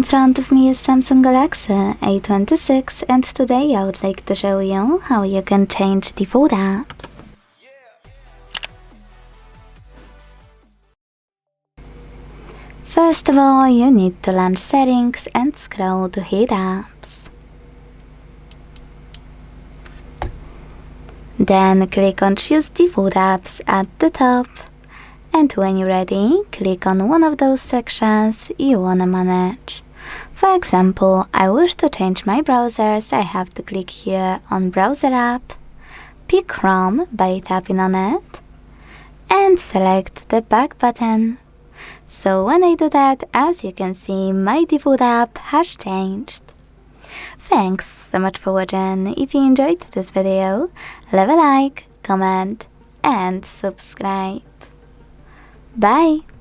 front of me is Samsung Galaxy A26, and today I would like to show you how you can change default apps. First of all, you need to launch settings and scroll to hit apps. Then click on choose default apps at the top. And when you're ready, click on one of those sections you wanna manage. For example, I wish to change my browser, so I have to click here on Browser app, pick Chrome by tapping on it, and select the back button. So when I do that, as you can see, my default app has changed. Thanks so much for watching. If you enjoyed this video, leave a like, comment, and subscribe. Bye!